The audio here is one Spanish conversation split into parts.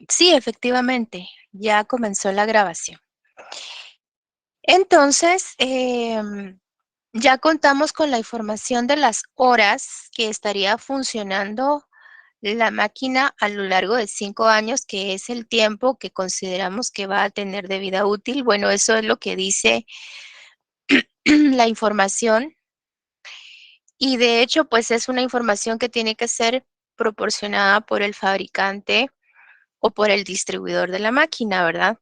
Sí, efectivamente, ya comenzó la grabación. Entonces, ya contamos con la información de las horas que estaría funcionando la máquina a lo largo de 5 años, que es el tiempo que consideramos que va a tener de vida útil. Bueno, eso es lo que dice la información y de hecho, pues es una información que tiene que ser proporcionada por el fabricante o por el distribuidor de la máquina, ¿verdad?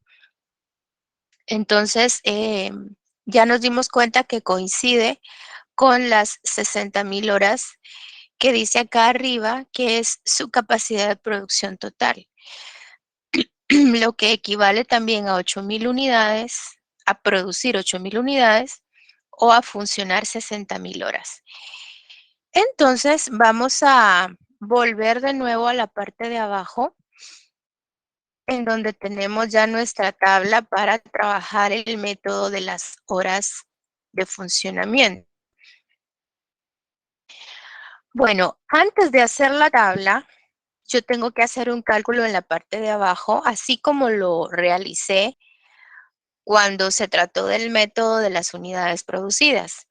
Entonces, ya nos dimos cuenta que coincide con las 60,000 horas que dice acá arriba, que es su capacidad de producción total, lo que equivale también a 8,000 unidades, a producir 8,000 unidades o a funcionar 60,000 horas. Entonces, vamos a volver de nuevo a la parte de abajo, en donde tenemos ya nuestra tabla para trabajar el método de las horas de funcionamiento. Bueno, antes de hacer la tabla, yo tengo que hacer un cálculo en la parte de abajo, así como lo realicé cuando se trató del método de las unidades producidas.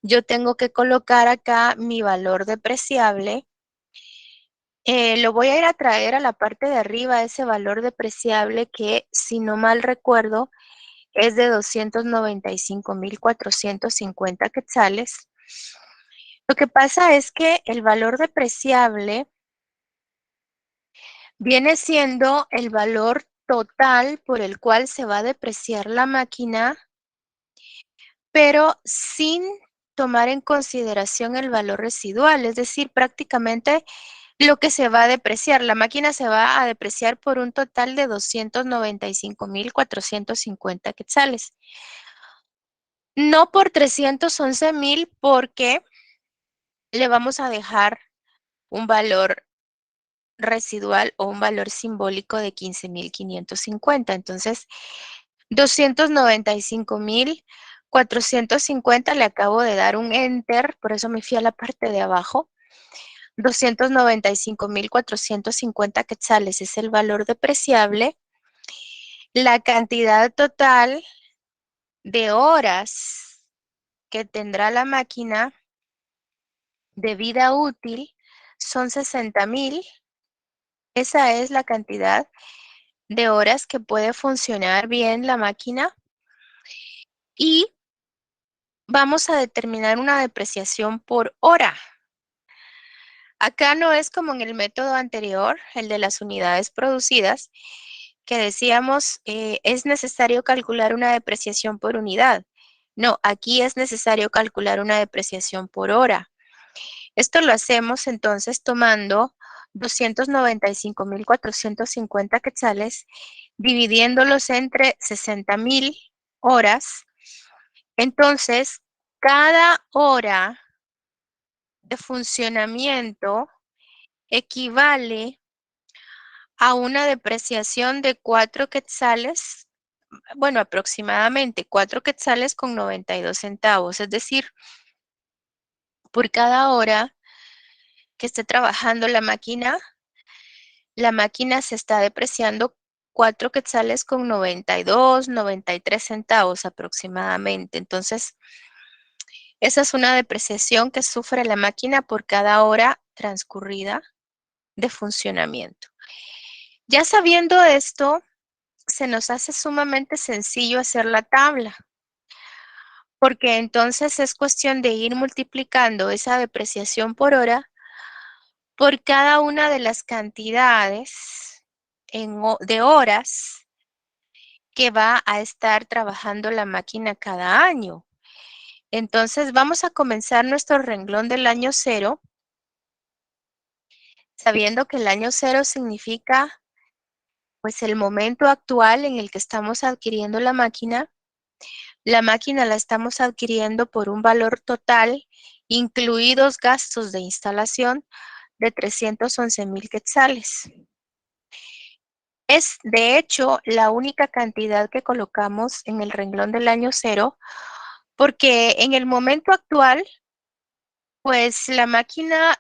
Yo tengo que colocar acá mi valor depreciable. Lo voy a ir a traer a la parte de arriba, ese valor depreciable que, si no mal recuerdo, es de 295,450 quetzales. Lo que pasa es que el valor depreciable viene siendo el valor total por el cual se va a depreciar la máquina, pero sin tomar en consideración el valor residual, es decir, prácticamente lo que se va a depreciar. La máquina se va a depreciar por un total de 295,450 quetzales. No por 311,000 porque le vamos a dejar un valor residual o un valor simbólico de 15,550. Entonces, 295,450, le acabo de dar un enter, por eso me fui a la parte de abajo. 295,450 quetzales es el valor depreciable. La cantidad total de horas que tendrá la máquina de vida útil son 60,000. Esa es la cantidad de horas que puede funcionar bien la máquina y vamos a determinar una depreciación por hora. Acá no es como en el método anterior, el de las unidades producidas, que decíamos es necesario calcular una depreciación por unidad. No, aquí es necesario calcular una depreciación por hora. Esto lo hacemos entonces tomando 295,450 quetzales, dividiéndolos entre 60,000 horas. Entonces, cada hora de funcionamiento equivale a una depreciación de 4 quetzales, bueno, aproximadamente 4 quetzales con 92 centavos, es decir, por cada hora que esté trabajando la máquina se está depreciando 4 quetzales con 92, 93 centavos aproximadamente. Entonces, esa es una depreciación que sufre la máquina por cada hora transcurrida de funcionamiento. Ya sabiendo esto, se nos hace sumamente sencillo hacer la tabla, porque entonces es cuestión de ir multiplicando esa depreciación por hora por cada una de las cantidades de horas que va a estar trabajando la máquina cada año. Entonces vamos a comenzar nuestro renglón del año cero, sabiendo que el año cero significa pues el momento actual en el que estamos adquiriendo la máquina. La máquina la estamos adquiriendo por un valor total, incluidos gastos de instalación, de 311,000 quetzales. Es, de hecho, la única cantidad que colocamos en el renglón del año cero, porque en el momento actual, pues la máquina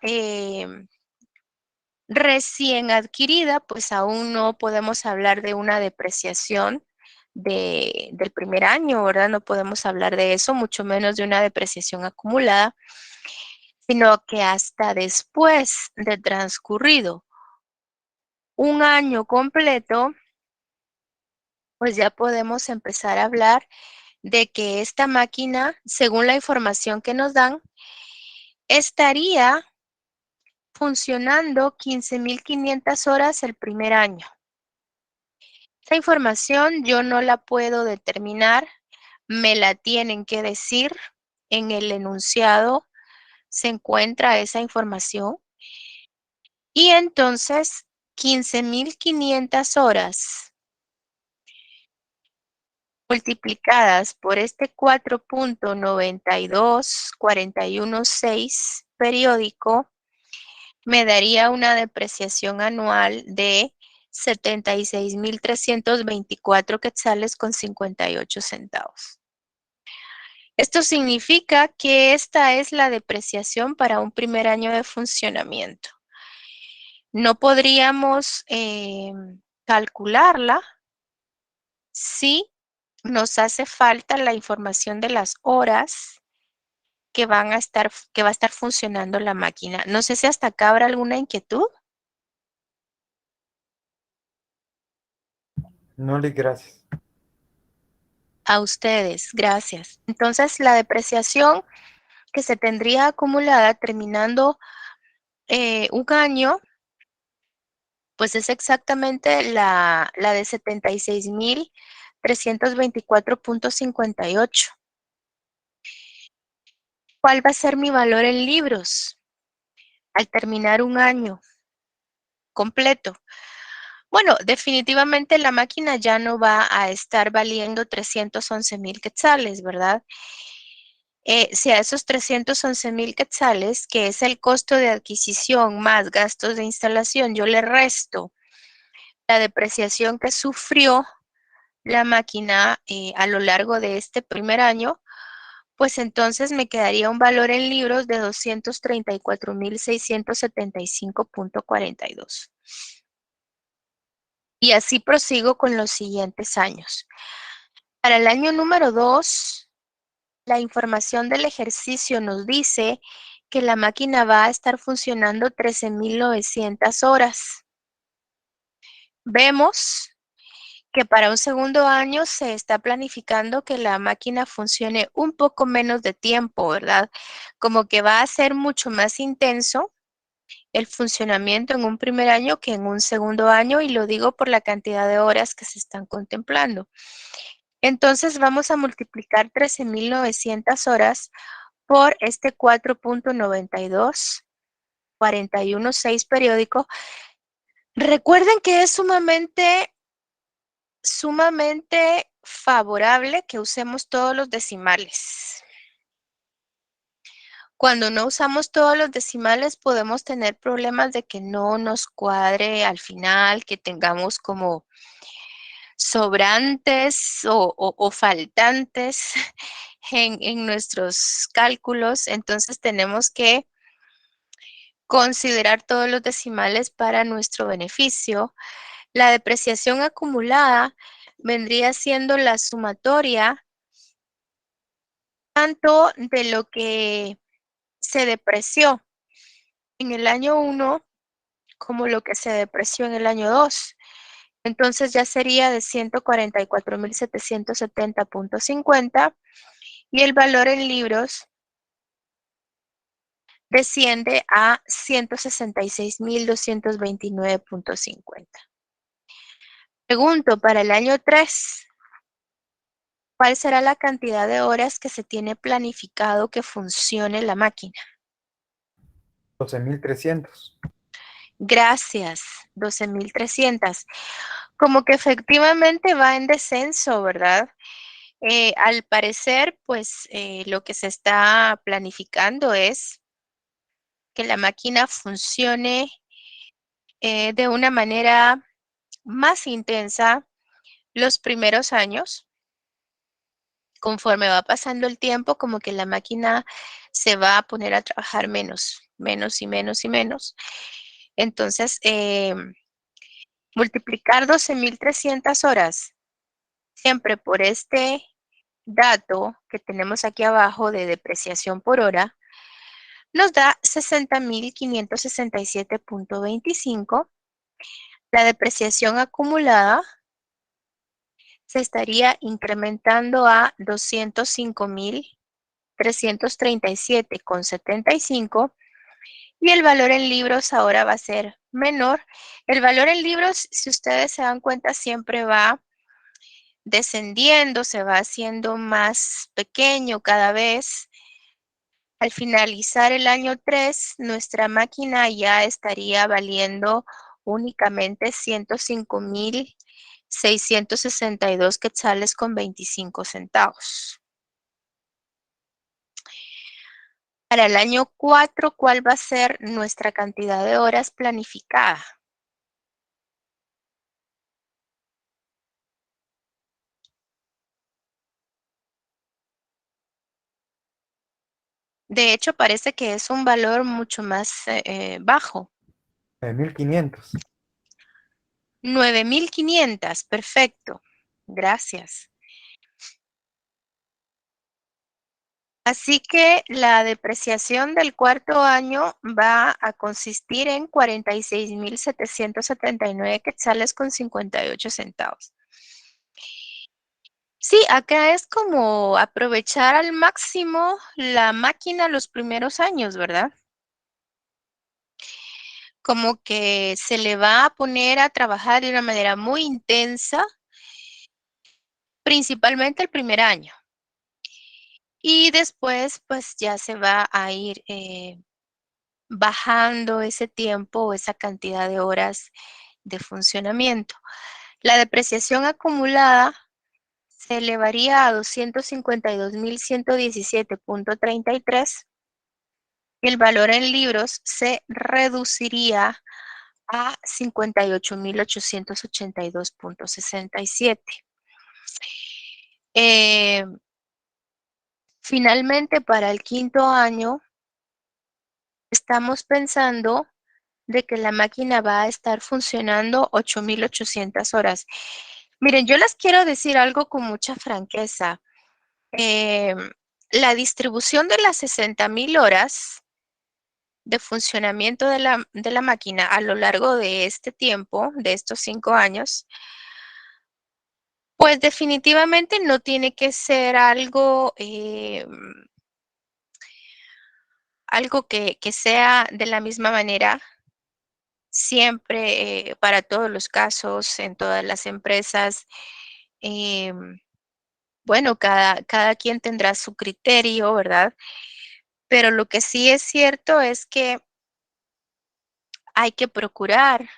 recién adquirida, pues aún no podemos hablar de una depreciación del primer año, ¿verdad? No podemos hablar de eso, mucho menos de una depreciación acumulada, sino que hasta después de transcurrido un año completo, pues ya podemos empezar a hablar de que esta máquina, según la información que nos dan, estaría funcionando 15.500 horas el primer año. Esa información yo no la puedo determinar, me la tienen que decir. En el enunciado se encuentra esa información. Y entonces, 15.500 horas multiplicadas por este 4.92416 periódico me daría una depreciación anual de 76.324 quetzales con 58 centavos. Esto significa que esta es la depreciación para un primer año de funcionamiento. No podríamos calcularla si nos hace falta la información de las horas que va a estar funcionando la máquina. No sé si hasta acá habrá alguna inquietud. No, le gracias. A ustedes, gracias. Entonces, la depreciación que se tendría acumulada terminando un año, pues es exactamente la de 76.324.58. ¿Cuál va a ser mi valor en libros al terminar un año completo? Bueno, definitivamente la máquina ya no va a estar valiendo 311,000 quetzales, ¿verdad? Si a esos 311,000 quetzales, que es el costo de adquisición más gastos de instalación, yo le resto la depreciación que sufrió la máquina a lo largo de este primer año, pues entonces me quedaría un valor en libros de 234,675,42. Y así prosigo con los siguientes años. Para el año número 2, la información del ejercicio nos dice que la máquina va a estar funcionando 13.900 horas. Vemos que para un segundo año se está planificando que la máquina funcione un poco menos de tiempo, ¿verdad? Como que va a ser mucho más intenso el funcionamiento en un primer año que en un segundo año, y lo digo por la cantidad de horas que se están contemplando. Entonces vamos a multiplicar 13.900 horas por este 4.924116 periódico. Recuerden que es sumamente favorable que usemos todos los decimales. Cuando no usamos todos los decimales podemos tener problemas de que no nos cuadre al final, que tengamos como sobrantes o faltantes en nuestros cálculos. Entonces tenemos que considerar todos los decimales para nuestro beneficio. La depreciación acumulada vendría siendo la sumatoria tanto de lo que se depreció en el año 1 como lo que se depreció en el año 2. Entonces ya sería de 144.770.50 y el valor en libros desciende a 166.229.50. Pregunto, para el año 3, ¿cuál será la cantidad de horas que se tiene planificado que funcione la máquina? 12.300. Gracias, 12.300. Como que efectivamente va en descenso, ¿verdad? Al parecer, pues lo que se está planificando es que la máquina funcione de una manera más intensa los primeros años. Conforme va pasando el tiempo, como que la máquina se va a poner a trabajar menos, menos y menos y menos. Entonces, multiplicar 12.300 horas siempre por este dato que tenemos aquí abajo de depreciación por hora, nos da 60.567.25. La depreciación acumulada se estaría incrementando a 205.337,75 y el valor en libros ahora va a ser menor. El valor en libros, si ustedes se dan cuenta, siempre va descendiendo, se va haciendo más pequeño cada vez. Al finalizar el año 3, nuestra máquina ya estaría valiendo únicamente 105.662 quetzales con 25 centavos. Para el año 4, ¿cuál va a ser nuestra cantidad de horas planificada? De hecho, parece que es un valor mucho más bajo. 1500. 9.500, perfecto. Gracias. Así que la depreciación del cuarto año va a consistir en 46.779 quetzales con 58 centavos. Sí, acá es como aprovechar al máximo la máquina los primeros años, ¿verdad? Como que se le va a poner a trabajar de una manera muy intensa, principalmente el primer año. Y después, pues ya se va a ir bajando ese tiempo o esa cantidad de horas de funcionamiento. La depreciación acumulada se elevaría a 252.117.33 y el valor en libros se reduciría a 58.882.67. Eh, Finalmente, para el quinto año, estamos pensando de que la máquina va a estar funcionando 8.800 horas. Miren, yo les quiero decir algo con mucha franqueza. Eh, la distribución de las 60.000 horas de funcionamiento de la máquina a lo largo de este tiempo, de estos 5 años, pues definitivamente no tiene que ser algo, algo que sea de la misma manera siempre, para todos los casos, en todas las empresas. Bueno, cada quien tendrá su criterio, ¿verdad? Pero lo que sí es cierto es que hay que procurar,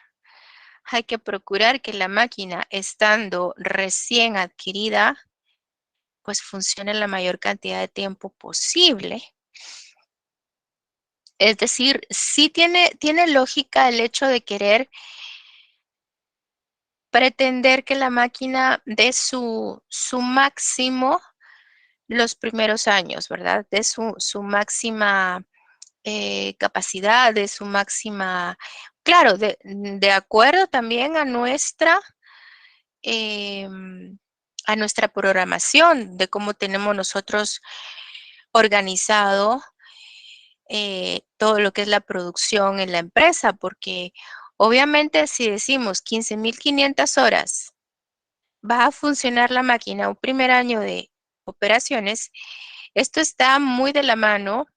hay que procurar que la máquina, estando recién adquirida, pues funcione la mayor cantidad de tiempo posible. Es decir, sí tiene lógica el hecho de querer pretender que la máquina dé su máximo los primeros años, ¿verdad? De su máxima capacidad, de su máxima, claro, de acuerdo también eh, a nuestra programación, de cómo tenemos nosotros organizado todo lo que es la producción en la empresa, porque obviamente si decimos 15.500 horas va a funcionar la máquina un primer año de operaciones, esto está muy de la mano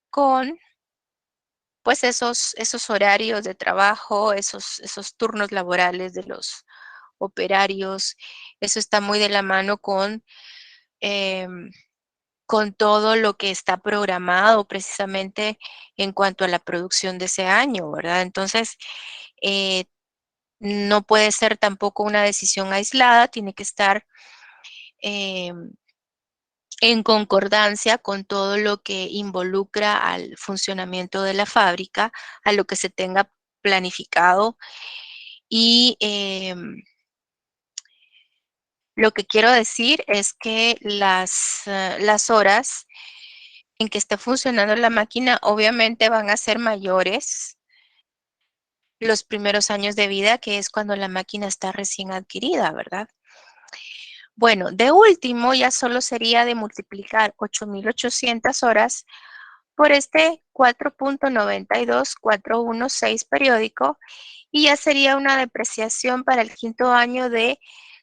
con pues esos horarios de trabajo, esos turnos laborales de los operarios, eso está muy de la mano con todo lo que está programado precisamente en cuanto a la producción de ese año, ¿verdad? Entonces, eh, no puede ser tampoco una decisión aislada, tiene que estar eh, en concordancia con todo lo que involucra al funcionamiento de la fábrica, a lo que se tenga planificado y lo que quiero decir es que las horas en que esté funcionando la máquina obviamente van a ser mayores los primeros años de vida, que es cuando la máquina está recién adquirida, ¿verdad? Bueno, de último ya solo sería de multiplicar 8.800 horas por este 4.92416 periódico y ya sería una depreciación para el quinto año de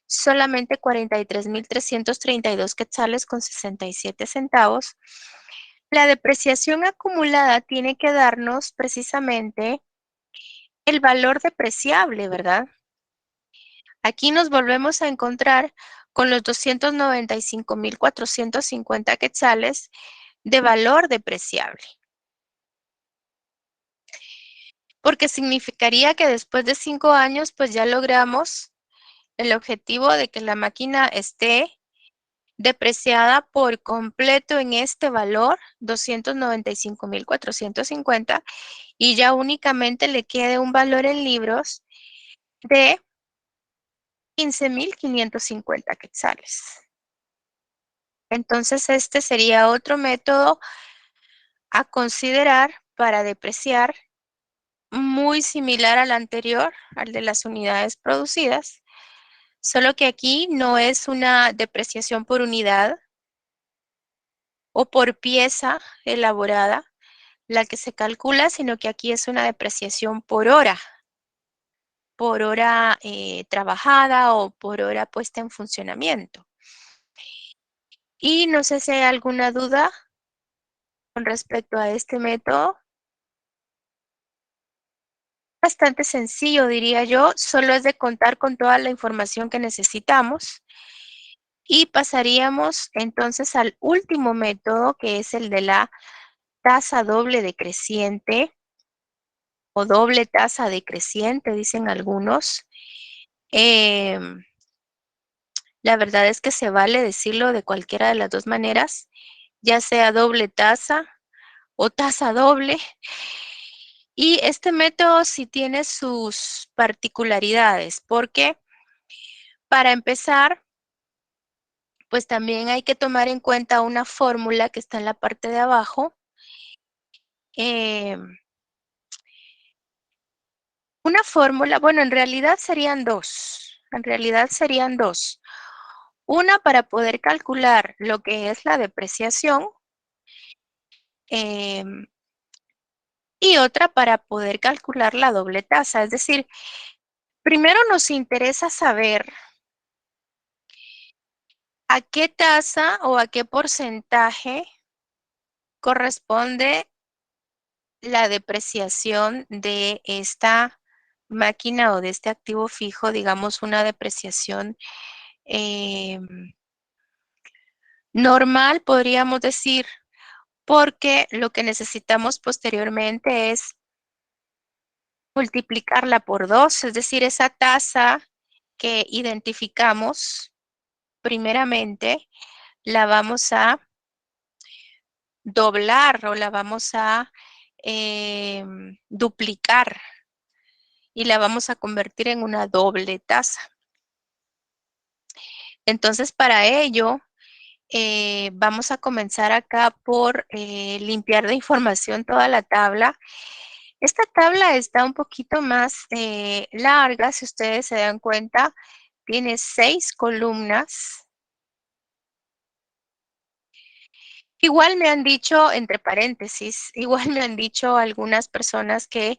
solamente 43.332 quetzales con 67 centavos. La depreciación acumulada tiene que darnos precisamente el valor depreciable, ¿verdad? Aquí nos volvemos a encontrar con los 295.450 quetzales de valor depreciable, porque significaría que después de 5 años, pues ya logramos el objetivo de que la máquina esté depreciada por completo en este valor, 295.450, y ya únicamente le quede un valor en libros de 15.550 quetzales. Entonces, este sería otro método a considerar para depreciar, muy similar al anterior, al de las unidades producidas, solo que aquí no es una depreciación por unidad o por pieza elaborada la que se calcula, sino que aquí es una depreciación por hora trabajada o por hora puesta en funcionamiento. Y no sé si hay alguna duda con respecto a este método. Bastante sencillo, diría yo, solo es de contar con toda la información que necesitamos. Y pasaríamos entonces al último método, que es el de la tasa doble decreciente o doble tasa decreciente, dicen algunos. La verdad es que se vale decirlo de cualquiera de las dos maneras, ya sea doble tasa o tasa doble. Y este método sí tiene sus particularidades, porque para empezar, pues también hay que tomar en cuenta una fórmula que está en la parte de abajo. Eh, una fórmula, bueno, en realidad serían dos. En realidad serían dos. Una para poder calcular lo que es la depreciación eh, y otra para poder calcular la doble tasa. Es decir, primero nos interesa saber a qué tasa o a qué porcentaje corresponde la depreciación de esta máquina o de este activo fijo, digamos una depreciación eh, normal, podríamos decir, porque lo que necesitamos posteriormente es multiplicarla por 2, es decir, esa tasa que identificamos primeramente la vamos a doblar o la vamos a duplicar y la vamos a convertir en una doble tasa. Entonces, para ello, vamos a comenzar acá por limpiar de información toda la tabla. Esta tabla está un poquito más larga, si ustedes se dan cuenta, tiene 6 columnas. Igual me han dicho, entre paréntesis, igual me han dicho algunas personas que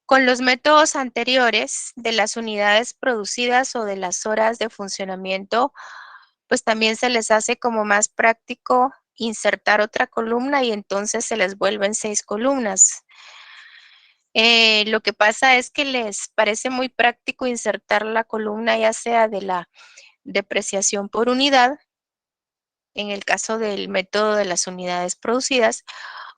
con los métodos anteriores de las unidades producidas o de las horas de funcionamiento, pues también se les hace como más práctico insertar otra columna y entonces se les vuelven 6 columnas. Lo que pasa es que les parece muy práctico insertar la columna ya sea de la depreciación por unidad, en el caso del método de las unidades producidas,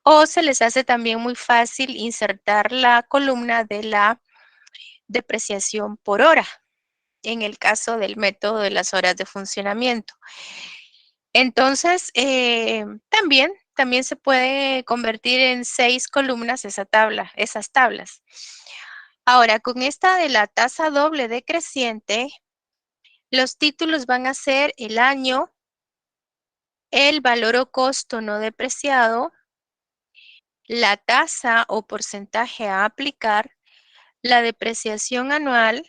o se les hace también muy fácil insertar la columna de la depreciación por hora, en el caso del método de las horas de funcionamiento. Entonces, también se puede convertir en 6 columnas esa tabla, esas tablas. Ahora, con esta de la tasa doble decreciente, los títulos van a ser el año, el valor o costo no depreciado, la tasa o porcentaje a aplicar, la depreciación anual,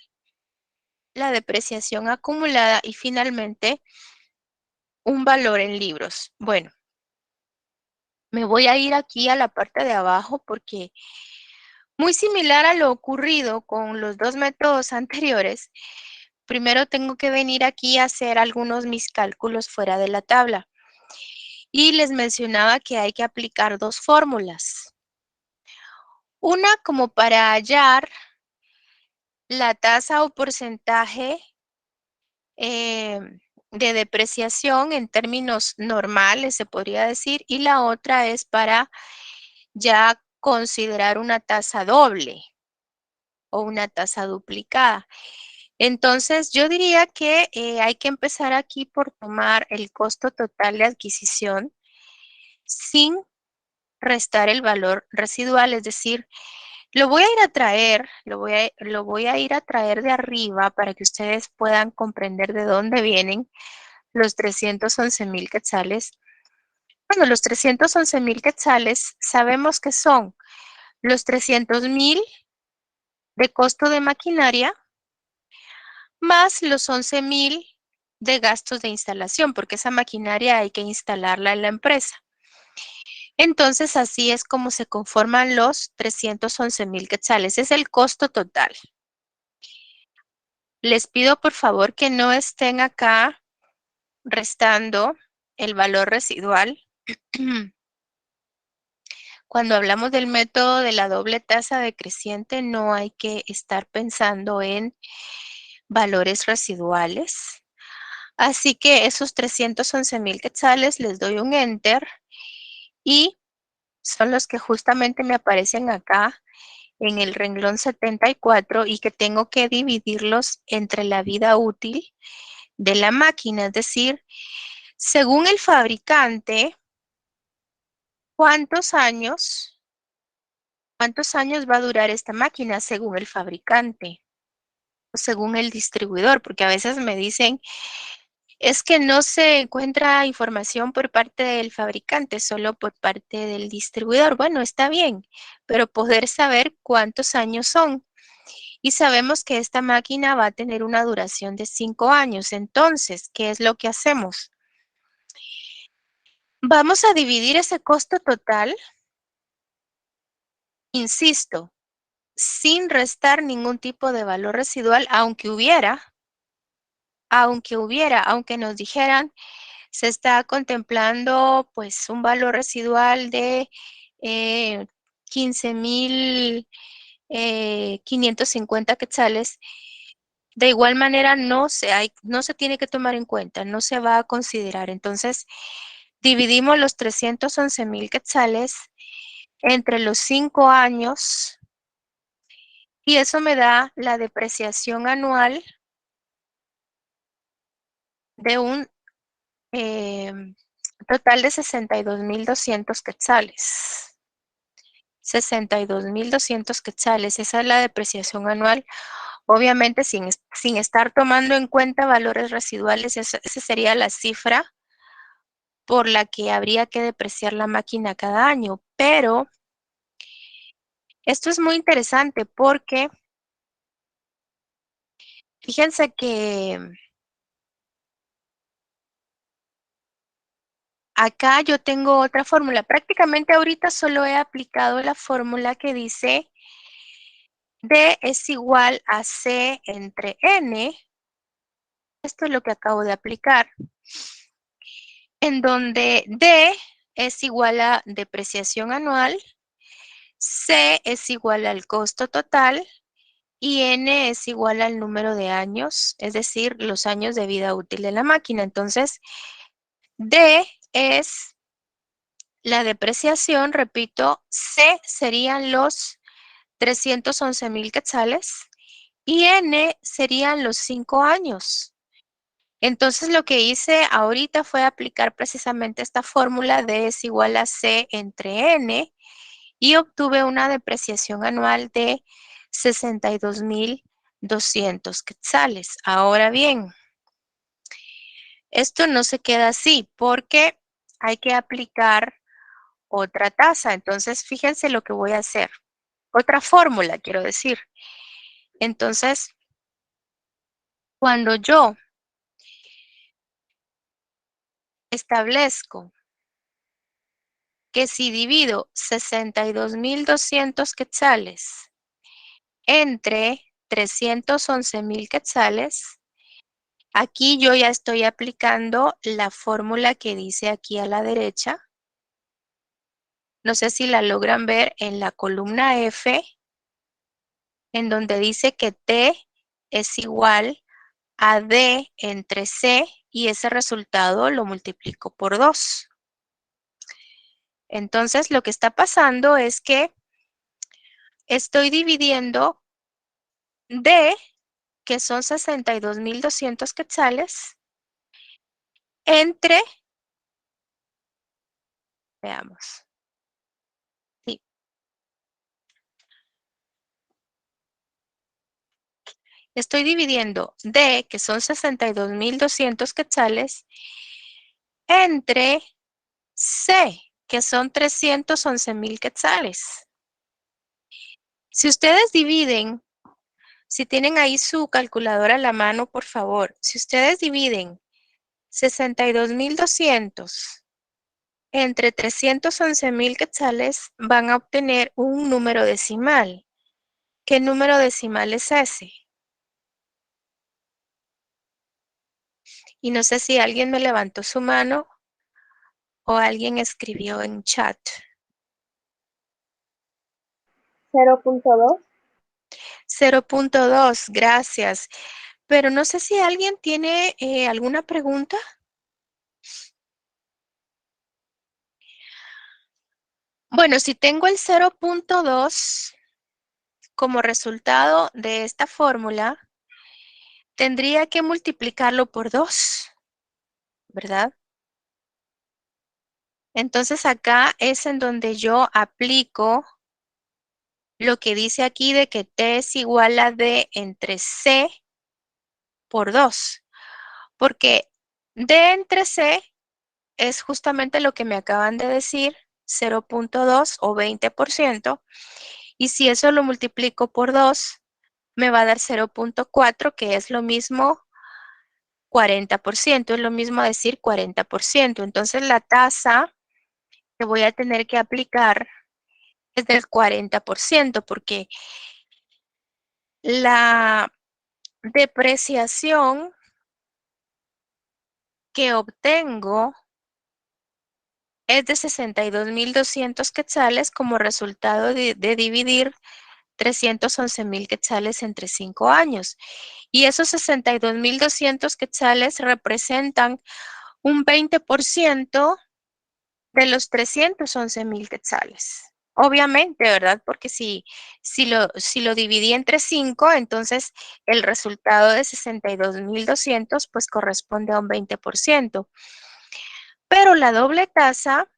la depreciación acumulada y finalmente un valor en libros. Bueno, me voy a ir aquí a la parte de abajo porque muy similar a lo ocurrido con los dos métodos anteriores, primero tengo que venir aquí a hacer algunos mis cálculos fuera de la tabla. Y les mencionaba que hay que aplicar dos fórmulas. Una como para hallar la tasa o porcentaje eh, de depreciación en términos normales, se podría decir, y la otra es para ya considerar una tasa doble o una tasa duplicada. Entonces, yo diría que hay que empezar aquí por tomar el costo total de adquisición sin restar el valor residual, es decir, lo voy a ir a traer, lo voy a ir a traer de arriba para que ustedes puedan comprender de dónde vienen los 311,000 quetzales. Bueno, los 311,000 quetzales sabemos que son los 300,000 de costo de maquinaria más los 11,000 de gastos de instalación, porque esa maquinaria hay que instalarla en la empresa. Entonces, así es como se conforman los 311,000 quetzales. Es el costo total. Les pido por favor que no estén acá restando el valor residual. Cuando hablamos del método de la doble tasa decreciente, no hay que estar pensando en valores residuales. Así que esos 311,000 quetzales les doy un enter y son los que justamente me aparecen acá en el renglón 74 y que tengo que dividirlos entre la vida útil de la máquina, es decir, según el fabricante, ¿cuántos años va a durar esta máquina según el fabricante o según el distribuidor? Porque a veces me dicen, es que no se encuentra información por parte del fabricante, solo por parte del distribuidor. Bueno, está bien, pero poder saber cuántos años son. Y sabemos que esta máquina va a tener una duración de 5 años. Entonces, ¿qué es lo que hacemos? Vamos a dividir ese costo total, insisto, sin restar ningún tipo de valor residual, aunque nos dijeran, se está contemplando pues un valor residual de 15,550 quetzales. De igual manera, no se tiene que tomar en cuenta, no se va a considerar. Entonces, dividimos los 311,000 quetzales entre los 5 años y eso me da la depreciación anual de un total de 62,200 quetzales. 62,200 quetzales, esa es la depreciación anual. Obviamente, sin estar tomando en cuenta valores residuales, esa sería la cifra por la que habría que depreciar la máquina cada año. Pero esto es muy interesante porque fíjense que acá yo tengo otra fórmula. Prácticamente ahorita solo he aplicado la fórmula que dice D es igual a C entre N. Esto es lo que acabo de aplicar. En donde D es igual a depreciación anual, C es igual al costo total y N es igual al número de años, es decir, los años de vida útil de la máquina. Entonces, D es la depreciación, repito, C serían los 311,000 quetzales y N serían los 5 años. Entonces, lo que hice ahorita fue aplicar precisamente esta fórmula D es igual a C entre N y obtuve una depreciación anual de 62,200 quetzales. Ahora bien, esto no se queda así porque hay que aplicar otra tasa. Entonces, fíjense lo que voy a hacer. Otra fórmula, quiero decir. Entonces, cuando yo establezco que si divido 62.200 quetzales entre 311.000 quetzales, aquí yo ya estoy aplicando la fórmula que dice aquí a la derecha. No sé si la logran ver en la columna F, en donde dice que T es igual a D entre C y ese resultado lo multiplico por 2. Entonces, lo que está pasando es que estoy dividiendo D, que son 62.200 quetzales, entre, veamos, sí, estoy dividiendo D, que son 62.200 quetzales, entre C, que son 311.000 quetzales. Si ustedes dividen, si tienen ahí su calculadora a la mano, por favor, si ustedes dividen 62.200 entre 311.000 quetzales, van a obtener un número decimal. ¿Qué número decimal es ese? Y no sé si alguien me levantó su mano o alguien escribió en chat. 0.2. 0.2, gracias. Pero no sé si alguien tiene alguna pregunta. Bueno, si tengo el 0.2 como resultado de esta fórmula, tendría que multiplicarlo por 2, ¿verdad? Entonces acá es en donde yo aplico lo que dice aquí de que T es igual a D entre C por 2, porque D entre C es justamente lo que me acaban de decir, 0.2 o 20%, y si eso lo multiplico por 2, me va a dar 0.4, que es lo mismo 40%, es lo mismo decir 40%. Entonces la tasa que voy a tener que aplicar es del 40%, porque la depreciación que obtengo es de 62.200 quetzales como resultado de dividir 311.000 quetzales entre 5 años. Y esos 62.200 quetzales representan un 20% de los 311.000 quetzales. Obviamente, ¿verdad? Porque si lo dividí entre 5, entonces el resultado de 62.200 pues corresponde a un 20%. Pero la doble tasa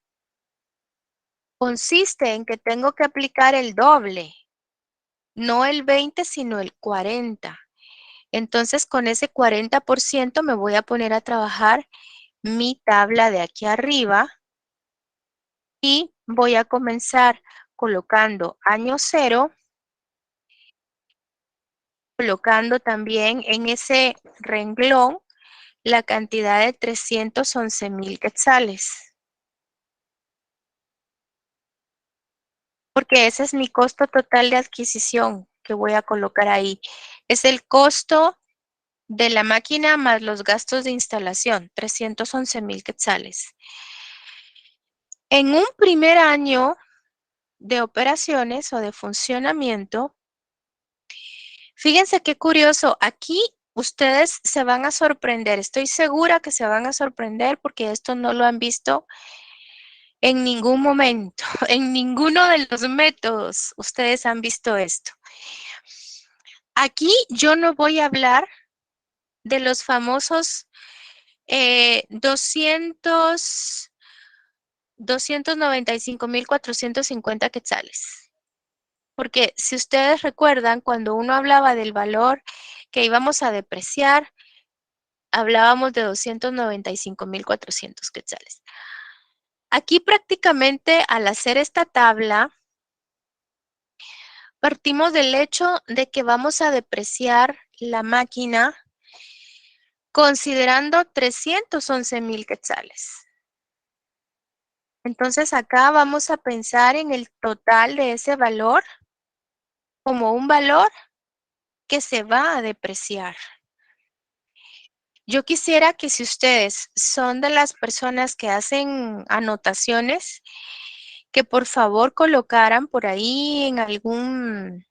consiste en que tengo que aplicar el doble, no el 20, sino el 40. Entonces, con ese 40% me voy a poner a trabajar mi tabla de aquí arriba y voy a comenzar colocando año cero, colocando también en ese renglón la cantidad de 311.000 quetzales, porque ese es mi costo total de adquisición que voy a colocar ahí. Es el costo de la máquina más los gastos de instalación, 311.000 quetzales. En un primer año de operaciones o de funcionamiento, fíjense qué curioso, aquí ustedes se van a sorprender, estoy segura que se van a sorprender porque esto no lo han visto en ningún momento, en ninguno de los métodos ustedes han visto esto. Aquí yo no voy a hablar de los famosos 295.450 quetzales. Porque si ustedes recuerdan, cuando uno hablaba del valor que íbamos a depreciar, hablábamos de 295.400 quetzales. Aquí prácticamente al hacer esta tabla, Partimos del hecho de que vamos a depreciar la máquina considerando 311,000 quetzales. Entonces acá vamos a pensar en el total de ese valor como un valor que se va a depreciar. Yo quisiera que si ustedes son de las personas que hacen anotaciones, que por favor colocaran por ahí en algún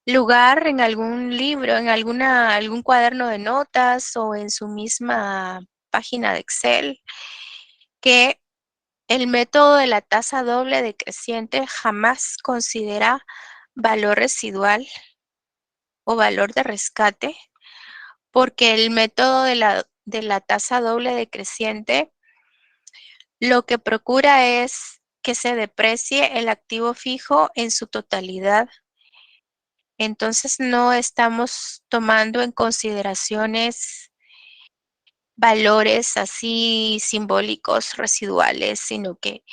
lugar, en algún libro, en algún cuaderno de notas o en su misma página de Excel, que el método de la tasa doble decreciente jamás considera valor residual o valor de rescate, porque el método de la tasa doble decreciente lo que procura es que se deprecie el activo fijo en su totalidad. Entonces no estamos tomando en consideraciones valores así simbólicos residuales, sino que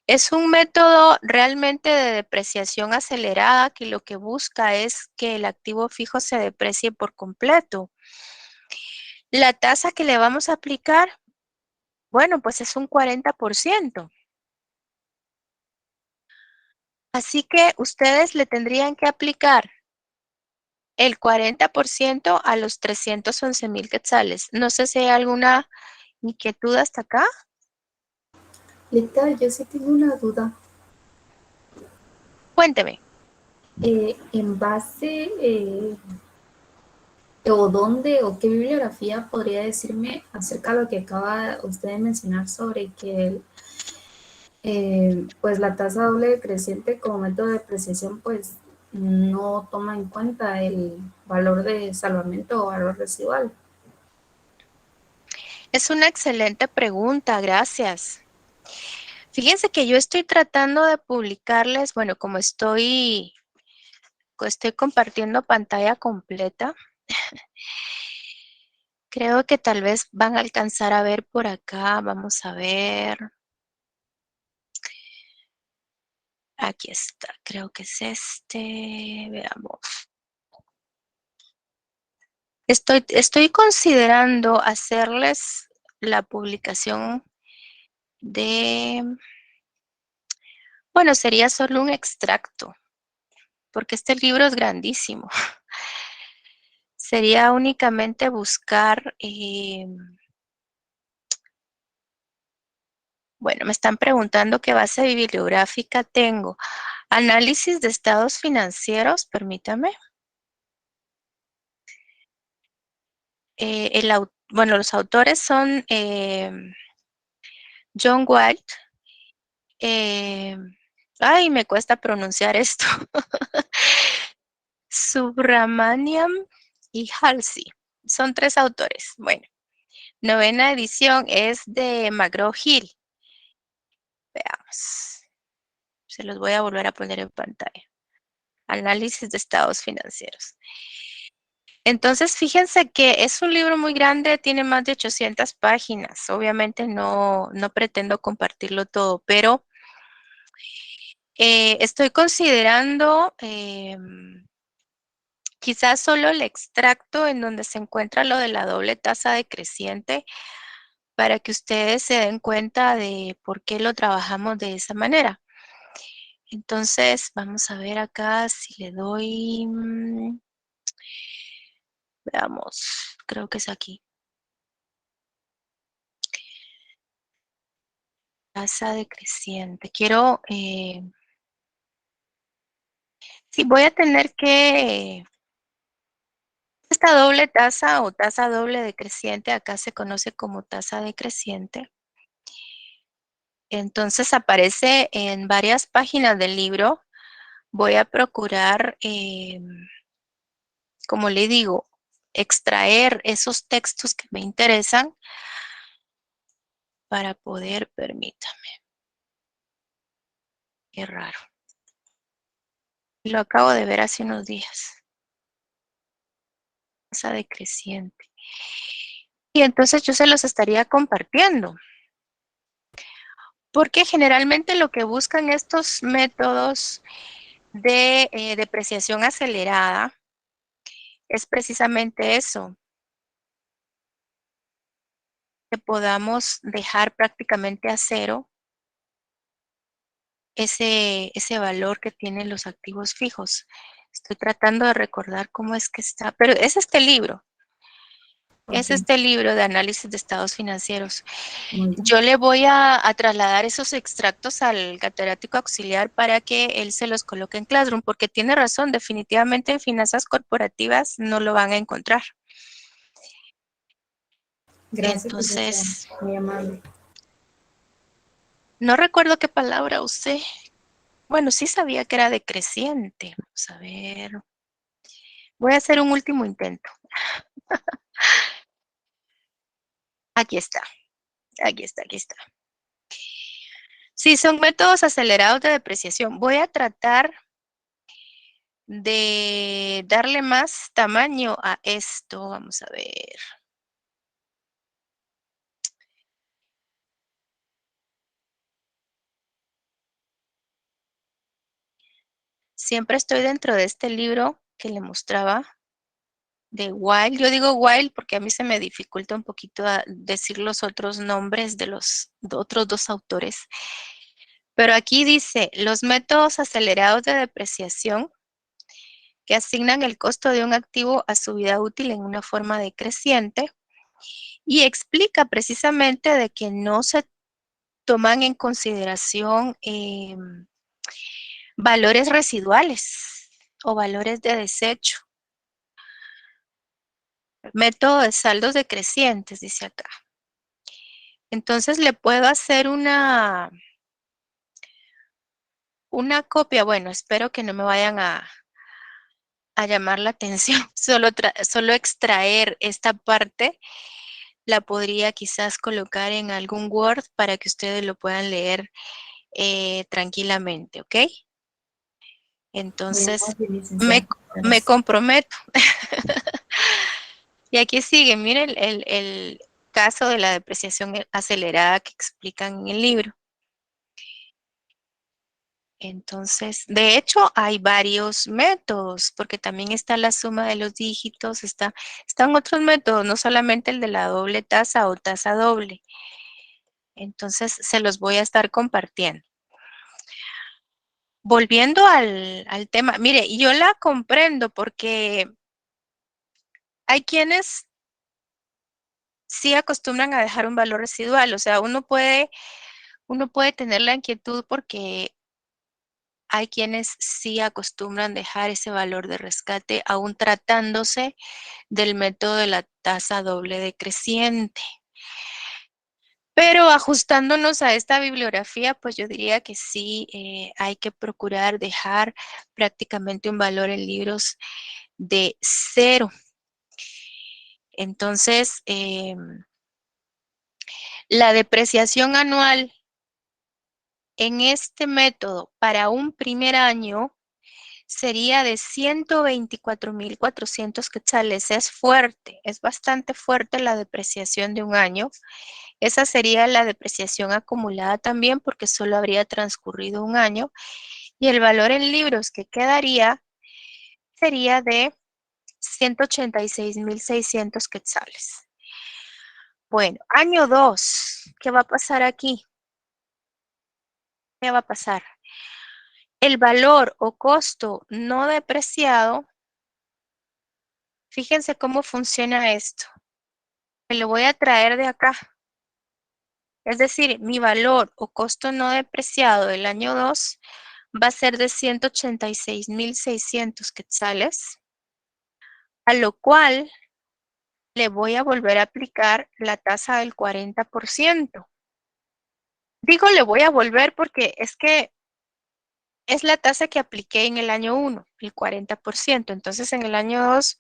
es un método realmente de depreciación acelerada que lo que busca es que el activo fijo se deprecie por completo. La tasa que le vamos a aplicar, bueno, pues es un 40%. Así que ustedes le tendrían que aplicar el 40% a los 311,000 quetzales. No sé si hay alguna inquietud hasta acá. Lita, yo sí tengo una duda. Cuénteme. En base o dónde o qué bibliografía podría decirme acerca de lo que acaba usted de mencionar sobre que pues la tasa doble decreciente como método de depreciación pues no toma en cuenta el valor de salvamento o valor residual. Es una excelente pregunta, gracias. Fíjense que yo estoy tratando de publicarles, bueno, como estoy compartiendo pantalla completa, creo que tal vez van a alcanzar a ver por acá, vamos a ver. Aquí está, creo que es este, veamos. Estoy considerando hacerles la publicación de, bueno, sería solo un extracto, porque este libro es grandísimo. Sería únicamente buscar, bueno, me están preguntando qué base bibliográfica tengo. Análisis de estados financieros, permítame. Bueno, los autores son John White. Ay, me cuesta pronunciar esto. Subramaniam y Halsey. Son 3 autores. Bueno, novena edición es de McGraw-Hill. Veamos. Se los voy a volver a poner en pantalla. Análisis de estados financieros. Entonces, fíjense que es un libro muy grande, tiene más de 800 páginas. Obviamente no pretendo compartirlo todo, pero estoy considerando quizás solo el extracto en donde se encuentra lo de la doble tasa decreciente para que ustedes se den cuenta de por qué lo trabajamos de esa manera. Entonces, vamos a ver acá si le doy, veamos, creo que es aquí. Tasa decreciente. Quiero, sí, voy a tener que, esta doble tasa o tasa doble decreciente, acá se conoce como tasa decreciente. Entonces aparece en varias páginas del libro. Voy a procurar, como le digo, extraer esos textos que me interesan para poder, permítame. Qué raro. Lo acabo de ver hace unos días. Tasa decreciente. Y entonces yo se los estaría compartiendo. Porque generalmente lo que buscan estos métodos de depreciación acelerada es precisamente eso, que podamos dejar prácticamente a cero ese valor que tienen los activos fijos. Estoy tratando de recordar cómo es que está, pero es este libro. Es Ok, este libro de análisis de estados financieros. muy bien. Yo le voy a trasladar esos extractos al catedrático auxiliar para que él se los coloque en Classroom, porque tiene razón, definitivamente en finanzas corporativas no lo van a encontrar. Gracias, licenciada. Entonces, Muy amable. no recuerdo qué palabra usé. Bueno, sí sabía que era decreciente. Vamos a ver. Voy a hacer un último intento. Aquí está. Aquí está, aquí está. Sí, son métodos acelerados de depreciación. Voy a tratar de darle más tamaño a esto. Vamos a ver. Siempre estoy dentro de este libro que le mostraba de Weil. Yo digo Weil porque a mí se me dificulta un poquito decir los otros nombres de los otros dos autores. Pero aquí dice, los métodos acelerados de depreciación que asignan el costo de un activo a su vida útil en una forma decreciente y explica precisamente de que no se toman en consideración valores residuales o valores de desecho. Método de saldos decrecientes, dice acá. Entonces le puedo hacer una copia. Bueno, espero que no me vayan a llamar la atención. Solo extraer esta parte la podría quizás colocar en algún Word para que ustedes lo puedan leer tranquilamente, ¿ok? Muy Entonces, amable, licenciada. me comprometo. Y aquí sigue, miren el caso de la depreciación acelerada que explican en el libro. Entonces, de hecho, hay varios métodos, porque también está la suma de los dígitos, están otros métodos, no solamente el de la doble tasa o tasa doble. Entonces, se los voy a estar compartiendo. Volviendo al tema, mire, yo la comprendo porque hay quienes sí acostumbran a dejar un valor residual, o sea, uno puede tener la inquietud porque hay quienes sí acostumbran dejar ese valor de rescate, aún tratándose del método de la tasa doble decreciente. Pero ajustándonos a esta bibliografía, pues yo diría que sí hay que procurar dejar prácticamente un valor en libros de 0. Entonces, la depreciación anual en este método para un primer año sería de 124,400 quetzales. Es fuerte, es bastante fuerte la depreciación de un año. Esa sería la depreciación acumulada también porque solo habría transcurrido un año. Y el valor en libros que quedaría sería de 186,600 quetzales. Bueno, año 2, ¿qué va a pasar aquí? ¿Qué va a pasar? El valor o costo no depreciado, fíjense cómo funciona esto. Me lo voy a traer de acá. Es decir, mi valor o costo no depreciado del año 2 va a ser de 186,600 quetzales, a lo cual le voy a volver a aplicar la tasa del 40%. Digo le voy a volver porque es que es la tasa que apliqué en el año 1, el 40%. Entonces en el año 2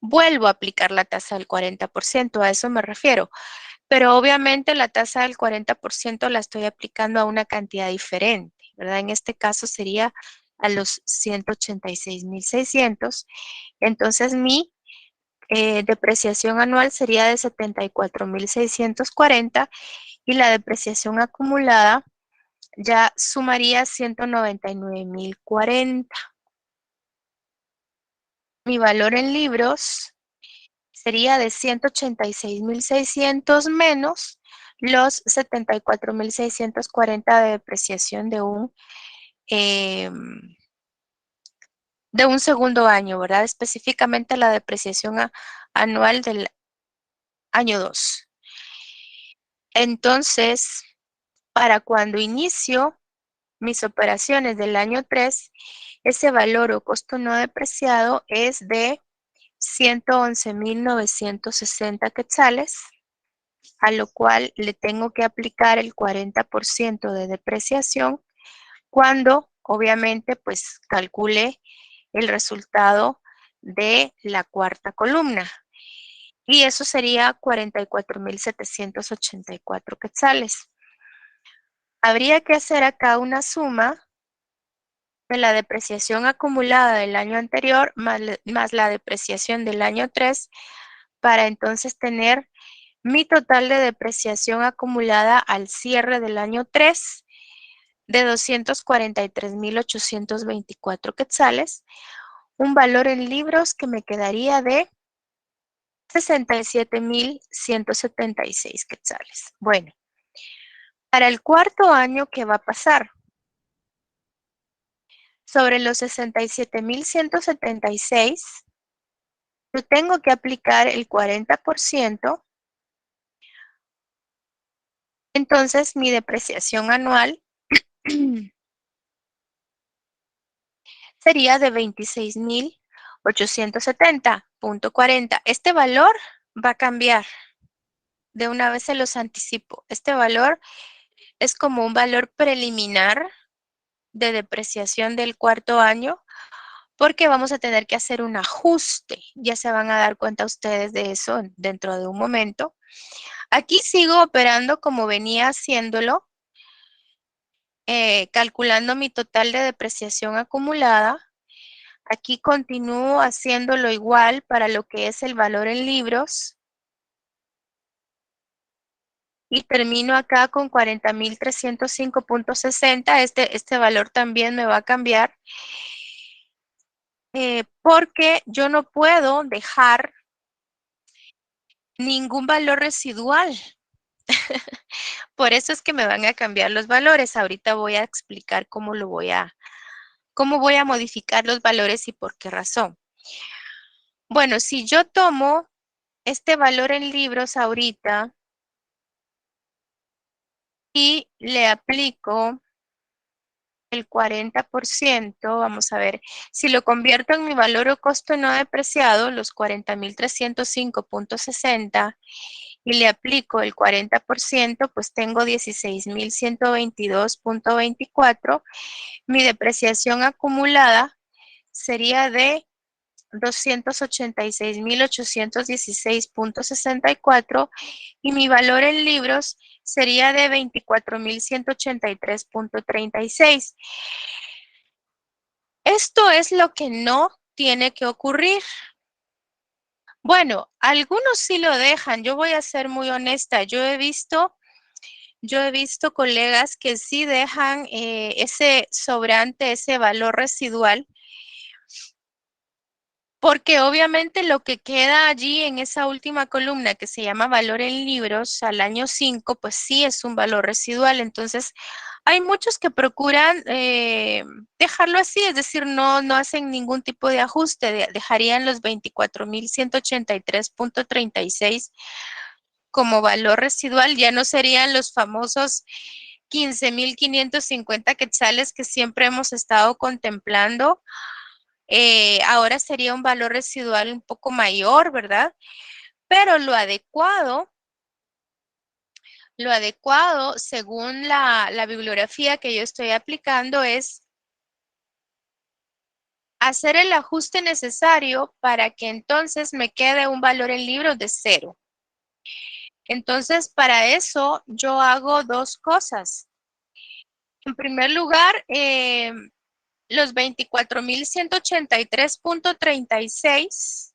vuelvo a aplicar la tasa del 40%, a eso me refiero. Pero obviamente la tasa del 40% la estoy aplicando a una cantidad diferente, ¿verdad? En este caso sería a los 186,600. Entonces mi depreciación anual sería de 74,640 y la depreciación acumulada ya sumaría 199.040. Mi valor en libros sería de 186.600 menos los 74.640 de depreciación de un segundo año, ¿verdad? Específicamente la depreciación anual del año 2. Entonces, para cuando inicio mis operaciones del año 3, ese valor o costo no depreciado es de 111.960 quetzales, a lo cual le tengo que aplicar el 40% de depreciación cuando obviamente pues calcule el resultado de la cuarta columna. Y eso sería 44.784 quetzales. Habría que hacer acá una suma de la depreciación acumulada del año anterior más la depreciación del año 3 para entonces tener mi total de depreciación acumulada al cierre del año 3 de 243.824 quetzales, un valor en libros que me quedaría de 67.176 quetzales. Bueno, para el cuarto año, ¿qué va a pasar? Sobre los 67.176, yo tengo que aplicar el 40%, entonces mi depreciación anual sería de 26.870.40. Este valor va a cambiar. De una vez se los anticipo. Este valor es como un valor preliminar de depreciación del cuarto año, porque vamos a tener que hacer un ajuste. Ya se van a dar cuenta ustedes de eso dentro de un momento. Aquí sigo operando como venía haciéndolo, calculando mi total de depreciación acumulada. Aquí continúo haciéndolo igual para lo que es el valor en libros. Y termino acá con 40.305.60. Este valor también me va a cambiar. Porque yo no puedo dejar ningún valor residual. Por eso es que me van a cambiar los valores. Ahorita voy a explicar cómo voy a modificar los valores y por qué razón. Bueno, si yo tomo este valor en libros ahorita y le aplico el 40%, vamos a ver, si lo convierto en mi valor o costo no depreciado, los 40.305.60, y le aplico el 40%, pues tengo 16.122.24. Mi depreciación acumulada sería de 286.816.64 y mi valor en libros sería de 24.183.36. Esto es lo que no tiene que ocurrir. Bueno, algunos sí lo dejan. Yo voy a ser muy honesta. Yo he visto colegas que sí dejan ese sobrante, ese valor residual, porque obviamente lo que queda allí en esa última columna que se llama valor en libros al año 5, pues sí es un valor residual. Entonces, hay muchos que procuran dejarlo así, es decir, no hacen ningún tipo de ajuste, dejarían los 24.183.36 como valor residual, ya no serían los famosos 15.550 quetzales que siempre hemos estado contemplando. Ahora sería un valor residual un poco mayor, ¿verdad? Pero lo adecuado según la bibliografía que yo estoy aplicando es hacer el ajuste necesario para que entonces me quede un valor en libros de 0. Entonces, para eso yo hago dos cosas. En primer lugar, los 24.183.36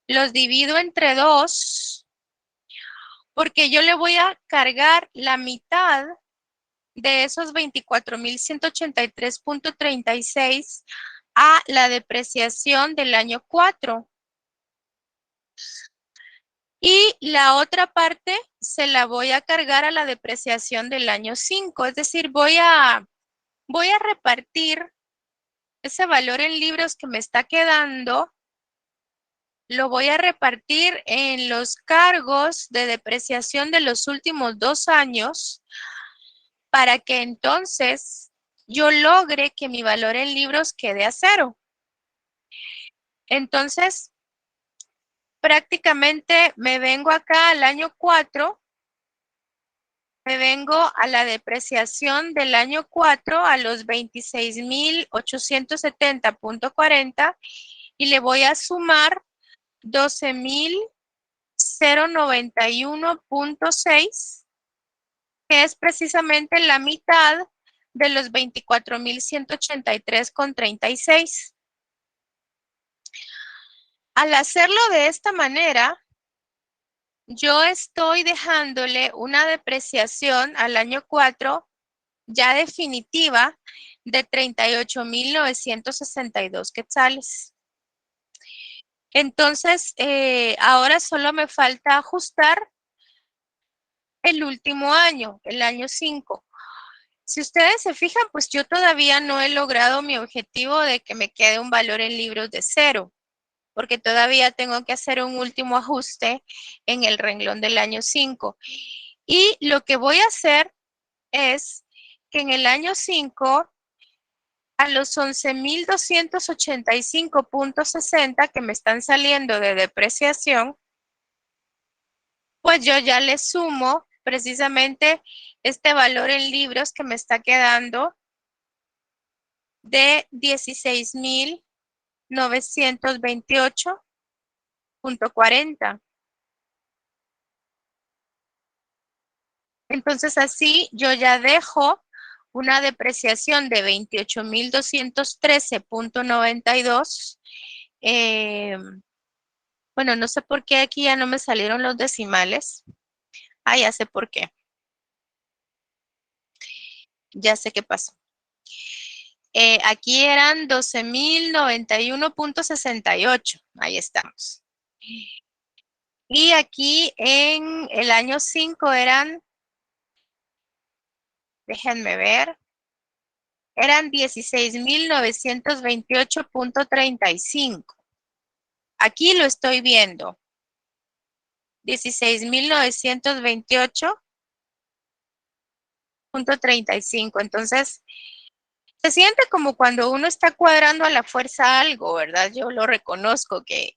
los divido entre 2 porque yo le voy a cargar la mitad de esos 24.183.36 a la depreciación del año 4. Y la otra parte se la voy a cargar a la depreciación del año 5. Es decir, voy a repartir ese valor en libros que me está quedando, lo voy a repartir en los cargos de depreciación de los últimos 2 años para que entonces yo logre que mi valor en libros quede a 0. Entonces, prácticamente me vengo acá al año 4, me vengo a la depreciación del año 4 a los 26.870.40 y le voy a sumar 12.091.6, que es precisamente la mitad de los 24.183.36. Al hacerlo de esta manera, yo estoy dejándole una depreciación al año 4 ya definitiva de 38.962 quetzales. Entonces, ahora solo me falta ajustar el último año, el año 5. Si ustedes se fijan, pues yo todavía no he logrado mi objetivo de que me quede un valor en libros de 0, porque todavía tengo que hacer un último ajuste en el renglón del año 5. Y lo que voy a hacer es que en el año 5, a los 11.285.60 que me están saliendo de depreciación, pues yo ya le sumo precisamente este valor en libros que me está quedando de 16.928.40. Entonces así yo ya dejo una depreciación de 28.213.92. Bueno, no sé por qué aquí ya no me salieron los decimales. Ah, ya sé por qué. Ya sé qué pasó. Aquí eran 12.091.68. Ahí estamos. Y aquí en el año 5 eran, déjenme ver, eran 16.928.35. Aquí lo estoy viendo. 16.928.35. Entonces, se siente como cuando uno está cuadrando a la fuerza algo, ¿verdad? Yo lo reconozco que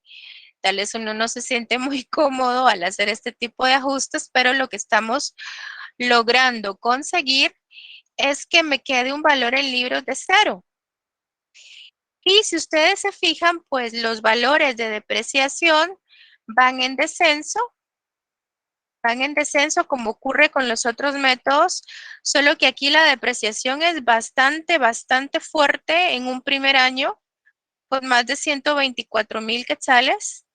tal vez uno no se siente muy cómodo al hacer este tipo de ajustes, pero lo que estamos logrando conseguir es que me quede un valor en libros de 0. Y si ustedes se fijan, pues los valores de depreciación van en descenso como ocurre con los otros métodos, solo que aquí la depreciación es bastante fuerte en un primer año, con más de 124.000 quetzales.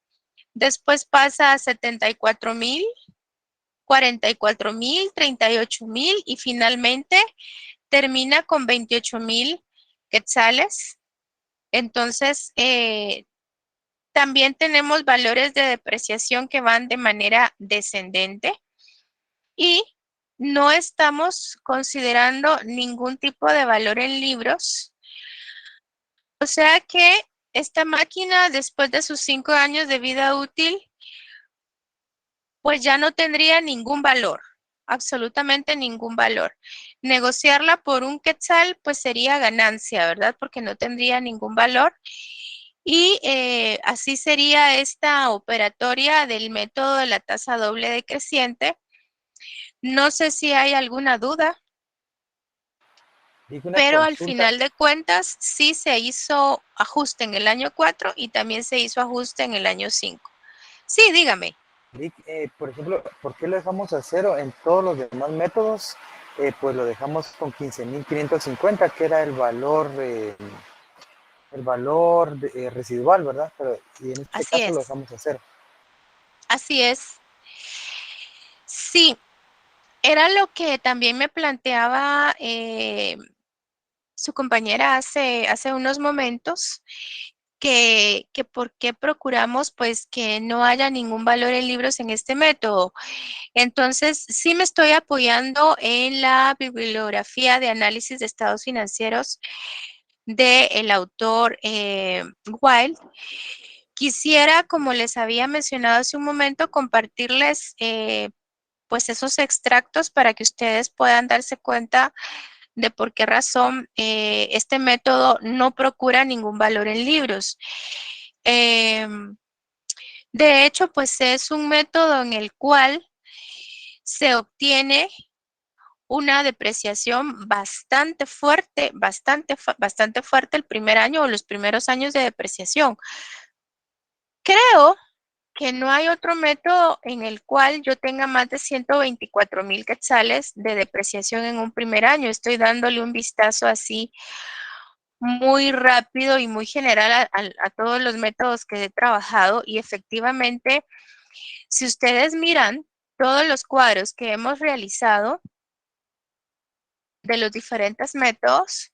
Después pasa a 74.000, 44.000, 38.000 y finalmente termina con 28.000 quetzales. Entonces, también tenemos valores de depreciación que van de manera descendente y no estamos considerando ningún tipo de valor en libros. O sea que esta máquina, después de sus 5 años de vida útil, pues ya no tendría ningún valor, absolutamente ningún valor. Negociarla por un quetzal, pues sería ganancia, ¿verdad? Porque no tendría ningún valor. Y así sería esta operatoria del método de la tasa doble decreciente. No sé si hay alguna duda, Dije una pero al consulta. final de cuentas sí se hizo ajuste en el año 4 y también se hizo ajuste en el año 5. Sí, dígame. Vic, por ejemplo, ¿por qué lo dejamos a 0 en todos los demás métodos? Pues lo dejamos con 15.550, que era el valor residual, ¿verdad? Pero y en este Así caso lo es. dejamos a 0. Así es. Sí, Era lo que también me planteaba su compañera hace unos momentos, que por qué procuramos pues que no haya ningún valor en libros en este método. Entonces, sí me estoy apoyando en la bibliografía de análisis de estados financieros del autor Wild. Quisiera, como les había mencionado hace un momento, compartirles pues esos extractos para que ustedes puedan darse cuenta de por qué razón este método no procura ningún valor en libros. De hecho, pues es un método en el cual se obtiene una depreciación bastante fuerte el primer año o los primeros años de depreciación. Creo que no hay otro método en el cual yo tenga más de 124,000 quetzales de depreciación en un primer año. Estoy dándole un vistazo así muy rápido y muy general a todos los métodos que he trabajado, y efectivamente, si ustedes miran todos los cuadros que hemos realizado de los diferentes métodos,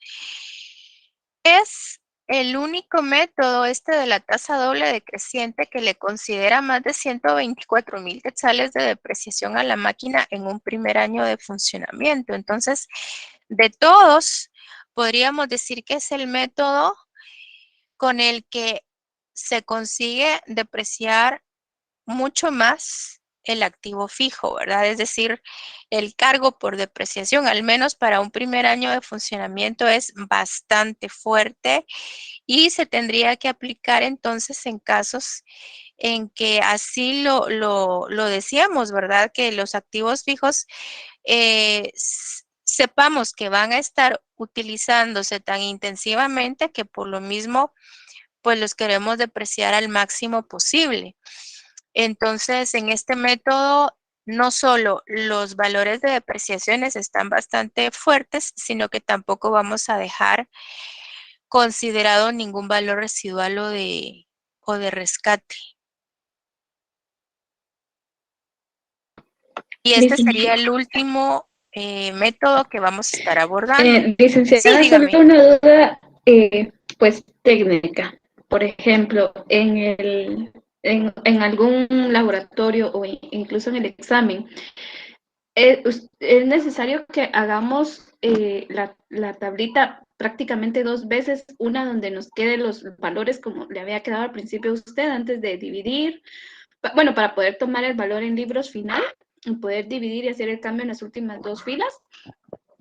es el único método este de la tasa doble decreciente que le considera más de 124,000 quetzales de depreciación a la máquina en un primer año de funcionamiento. Entonces, de todos, podríamos decir que es el método con el que se consigue depreciar mucho más el activo fijo, ¿verdad? Es decir, el cargo por depreciación, al menos para un primer año de funcionamiento, es bastante fuerte y se tendría que aplicar entonces en casos en que así lo decíamos, ¿verdad? Que los activos fijos sepamos que van a estar utilizándose tan intensivamente que por lo mismo pues los queremos depreciar al máximo posible. Entonces, en este método, no solo los valores de depreciaciones están bastante fuertes, sino que tampoco vamos a dejar considerado ningún valor residual o de rescate. Y este sería el último método que vamos a estar abordando. Sí, Licenciada, solo dígame. una duda, pues técnica. Por ejemplo, en algún laboratorio o incluso en el examen, es necesario que hagamos la tablita prácticamente 2 veces, una donde nos queden los valores como le había quedado al principio a usted antes de dividir, bueno, para poder tomar el valor en libros final y poder dividir y hacer el cambio en las últimas 2 filas,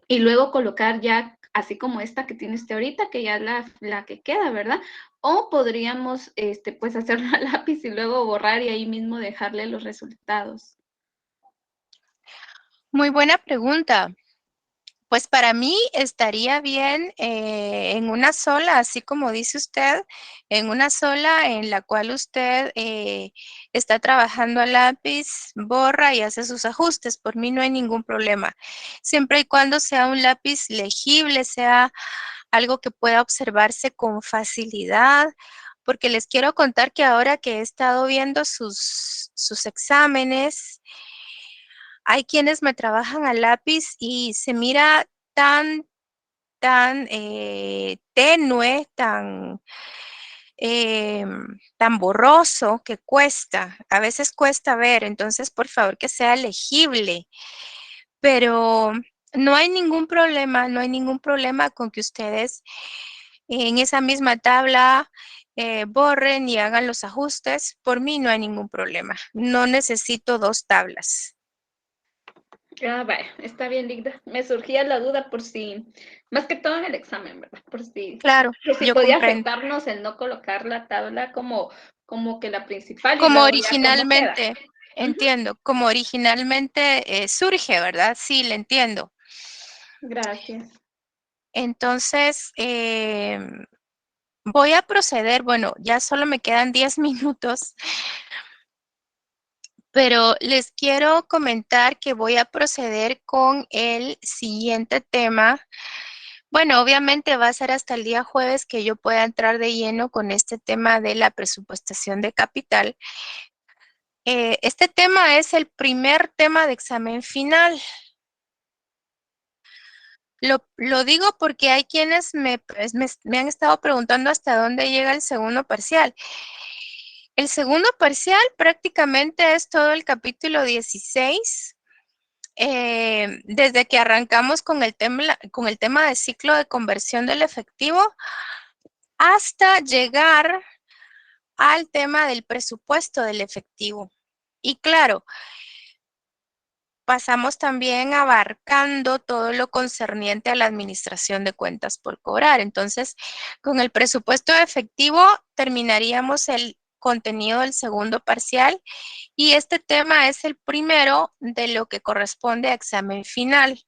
y luego colocar ya, así como esta que tiene usted ahorita, que ya es la que queda, ¿verdad? O podríamos, pues, hacerlo a lápiz y luego borrar y ahí mismo dejarle los resultados. Muy buena pregunta. Pues para mí estaría bien en una sola, así como dice usted, en una sola en la cual usted está trabajando a lápiz, borra y hace sus ajustes. Por mí no hay ningún problema. Siempre y cuando sea un lápiz legible, sea algo que pueda observarse con facilidad, porque les quiero contar que ahora que he estado viendo sus exámenes, hay quienes me trabajan a lápiz y se mira tan tenue, tan borroso que cuesta, a veces cuesta ver, entonces por favor que sea legible, pero no hay ningún problema, no hay ningún problema con que ustedes en esa misma tabla borren y hagan los ajustes. Por mí no hay ningún problema, no necesito 2 tablas. Ah, vaya, está bien, Ligda. Me surgía la duda por si, más que todo en el examen, ¿verdad? Claro, Por si yo podía comprendo. afectarnos el no colocar la tabla como que la principal y Como luego ya cómo queda. originalmente, entiendo, como originalmente surge, ¿verdad? Sí, le entiendo. Gracias. Entonces, voy a proceder, bueno, ya solo me quedan 10 minutos, pero les quiero comentar que voy a proceder con el siguiente tema. Bueno, obviamente va a ser hasta el día jueves que yo pueda entrar de lleno con este tema de la presupuestación de capital. Este tema es el primer tema de examen final. Lo digo porque hay quienes me han estado preguntando hasta dónde llega el segundo parcial. El segundo parcial prácticamente es todo el capítulo 16. Desde que arrancamos con el tema de ciclo de conversión del efectivo hasta llegar al tema del presupuesto del efectivo. Y claro, pasamos también abarcando todo lo concerniente a la administración de cuentas por cobrar. Entonces, con el presupuesto efectivo terminaríamos el contenido del segundo parcial y este tema es el primero de lo que corresponde a examen final.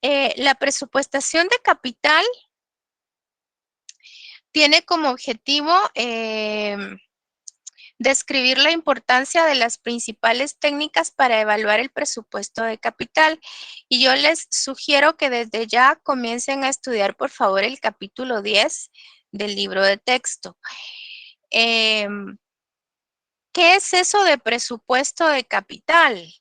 La presupuestación de capital tiene como objetivo describir la importancia de las principales técnicas para evaluar el presupuesto de capital. Y yo les sugiero que desde ya comiencen a estudiar, por favor, el capítulo 10 del libro de texto. ¿Qué es eso de presupuesto de capital?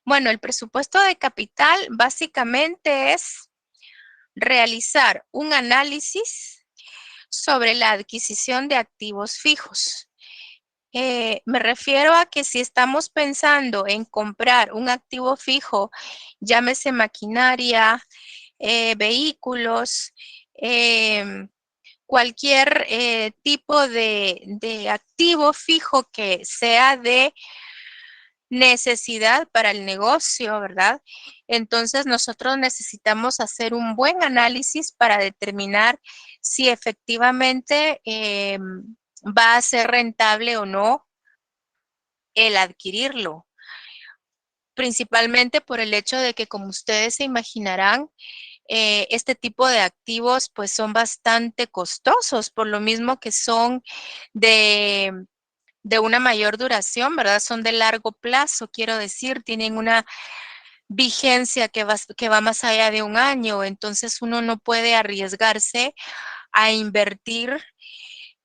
Bueno, el presupuesto de capital básicamente es realizar un análisis sobre la adquisición de activos fijos. Me refiero a que si estamos pensando en comprar un activo fijo, llámese maquinaria, vehículos, cualquier tipo de activo fijo que sea de necesidad para el negocio, ¿verdad? Entonces nosotros necesitamos hacer un buen análisis para determinar si efectivamente va a ser rentable o no el adquirirlo. Principalmente por el hecho de que, como ustedes se imaginarán, este tipo de activos pues son bastante costosos, por lo mismo que son de una mayor duración, ¿verdad? Son de largo plazo, quiero decir, tienen una vigencia que va más allá de un año, entonces uno no puede arriesgarse a invertir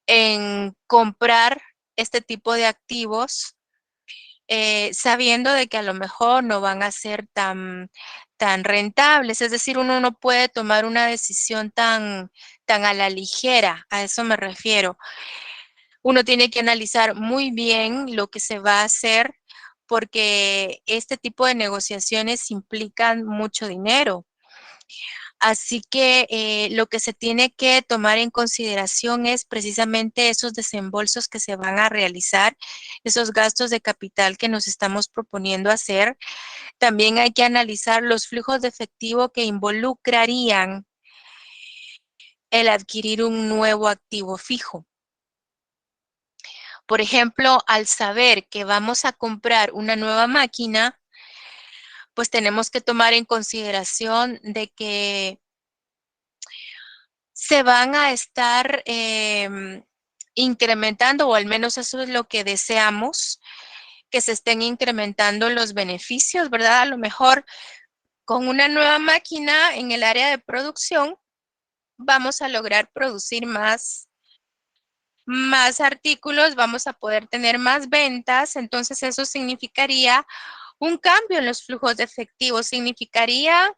en comprar este tipo de activos sabiendo de que a lo mejor no van a ser tan rentables, es decir, uno no puede tomar una decisión tan a la ligera, a eso me refiero. Uno tiene que analizar muy bien lo que se va a hacer porque este tipo de negociaciones implican mucho dinero. Así que lo que se tiene que tomar en consideración es precisamente esos desembolsos que se van a realizar, esos gastos de capital que nos estamos proponiendo hacer. También hay que analizar los flujos de efectivo que involucrarían el adquirir un nuevo activo fijo. Por ejemplo, al saber que vamos a comprar una nueva máquina, pues tenemos que tomar en consideración de que se van a estar incrementando, o al menos eso es lo que deseamos, que se estén incrementando los beneficios, ¿verdad? A lo mejor con una nueva máquina en el área de producción vamos a lograr producir más artículos, vamos a poder tener más ventas, entonces eso significaría un cambio en los flujos de efectivo, significaría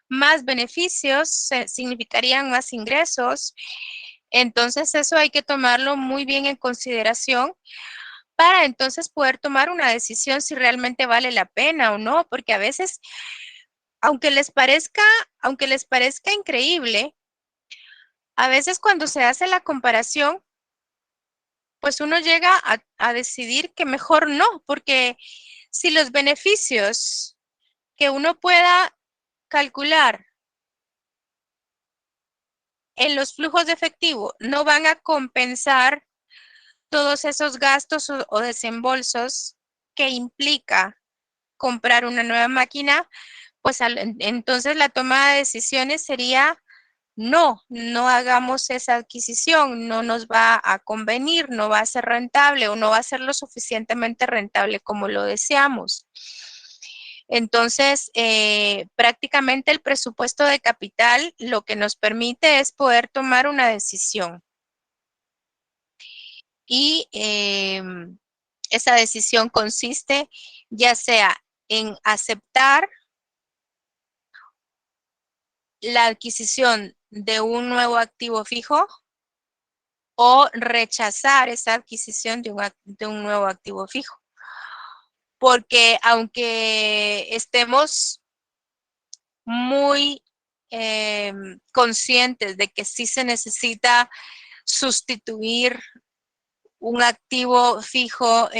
más beneficios, significarían más ingresos. Entonces eso hay que tomarlo muy bien en consideración para entonces poder tomar una decisión si realmente vale la pena o no, porque a veces, aunque les parezca increíble, a veces cuando se hace la comparación, pues uno llega a decidir que mejor no, porque si los beneficios que uno pueda calcular en los flujos de efectivo no van a compensar todos esos gastos o desembolsos que implica comprar una nueva máquina, pues entonces la toma de decisiones sería no hagamos esa adquisición, no nos va a convenir, no va a ser rentable o no va a ser lo suficientemente rentable como lo deseamos. Entonces, prácticamente el presupuesto de capital lo que nos permite es poder tomar una decisión. Y esa decisión consiste ya sea en aceptar la adquisición de un nuevo activo fijo o rechazar esa adquisición de un nuevo activo fijo. Porque aunque estemos muy conscientes de que sí se necesita sustituir un activo fijo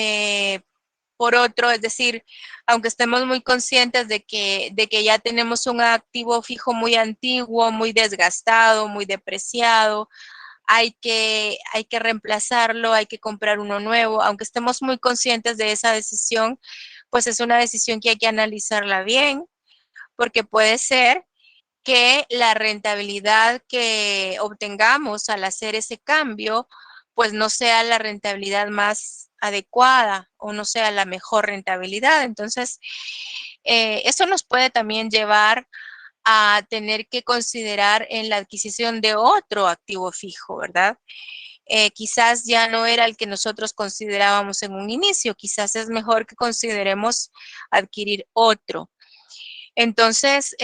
por otro, es decir, aunque estemos muy conscientes de que ya tenemos un activo fijo muy antiguo, muy desgastado, muy depreciado, hay que reemplazarlo, hay que comprar uno nuevo, aunque estemos muy conscientes de esa decisión, pues es una decisión que hay que analizarla bien, porque puede ser que la rentabilidad que obtengamos al hacer ese cambio, pues no sea la rentabilidad más adecuada o no sea la mejor rentabilidad. Entonces, eso nos puede también llevar a tener que considerar en la adquisición de otro activo fijo, ¿verdad? Quizás ya no era el que nosotros considerábamos en un inicio, quizás es mejor que consideremos adquirir otro. Entonces,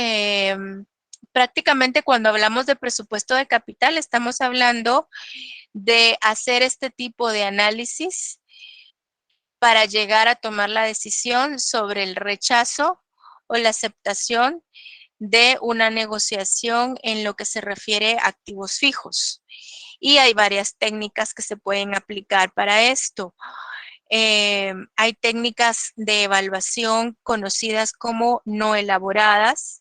prácticamente cuando hablamos de presupuesto de capital, estamos hablando de hacer este tipo de análisis para llegar a tomar la decisión sobre el rechazo o la aceptación de una negociación en lo que se refiere a activos fijos. Y hay varias técnicas que se pueden aplicar para esto. Hay técnicas de evaluación conocidas como no elaboradas,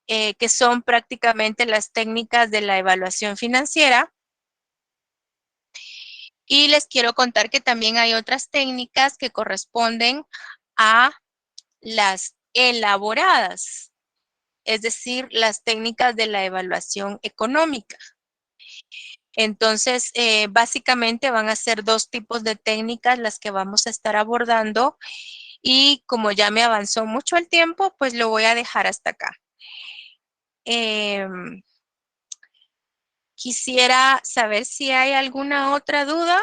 que son prácticamente las técnicas de la evaluación financiera. Y les quiero contar que también hay otras técnicas que corresponden a las elaboradas, es decir, las técnicas de la evaluación económica. Entonces, básicamente van a ser dos tipos de técnicas las que vamos a estar abordando y como ya me avanzó mucho el tiempo, pues lo voy a dejar hasta acá. Quisiera saber si hay alguna otra duda.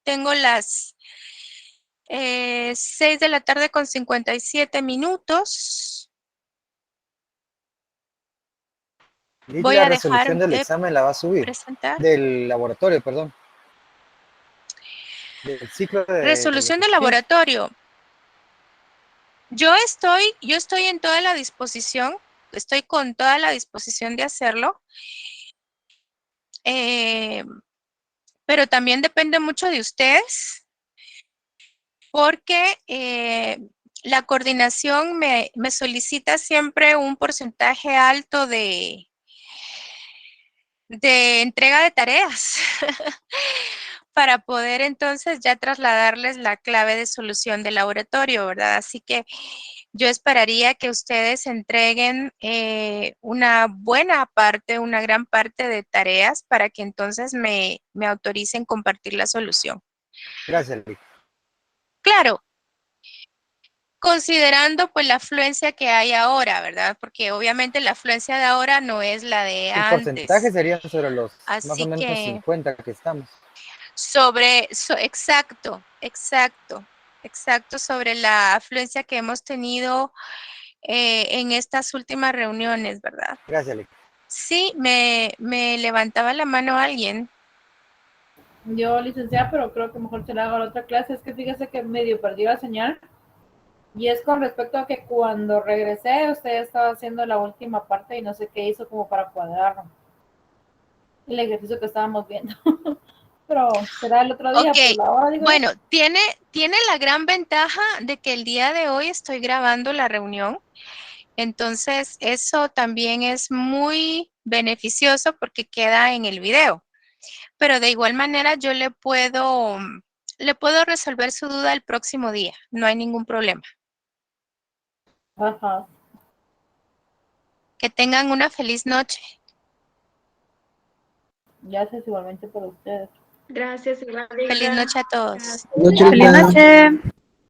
Tengo las 6 de la tarde con 57 minutos. Voy La a resolución dejar del de examen la va a subir, presentar. del laboratorio, perdón, del ciclo de los Resolución de ejercicios. laboratorio. Yo estoy en toda la disposición, estoy con toda la disposición de hacerlo, pero también depende mucho de ustedes, porque la coordinación me solicita siempre un porcentaje alto de entrega de tareas para poder entonces ya trasladarles la clave de solución del laboratorio, ¿verdad? Así que yo esperaría que ustedes entreguen una buena parte, una gran parte de tareas para que entonces me autoricen compartir la solución. Gracias, Lick. Claro, considerando pues la afluencia que hay ahora, ¿verdad? Porque obviamente la afluencia de ahora no es la de El porcentaje antes. sería sobre los más o Así menos que 50 que estamos. exacto, sobre la afluencia que hemos tenido en estas últimas reuniones, ¿verdad? Gracias, Lick. Sí, me levantaba la mano alguien. Yo, licenciada, pero creo que mejor se la hago a la otra clase. Es que fíjese que medio perdió la señal. Y es con respecto a que cuando regresé, usted estaba haciendo la última parte y no sé qué hizo como para cuadrarlo. El ejercicio que estábamos viendo. Pero será el otro día, Ok, por la hora, digo. bueno, tiene la gran ventaja de que el día de hoy estoy grabando la reunión. Entonces, eso también es muy beneficioso porque queda en el video. Pero de igual manera yo le puedo resolver su duda el próximo día. No hay ningún problema. Ajá. Que tengan una feliz noche. Gracias igualmente por ustedes. Gracias, Feliz noche a todos. Feliz noche.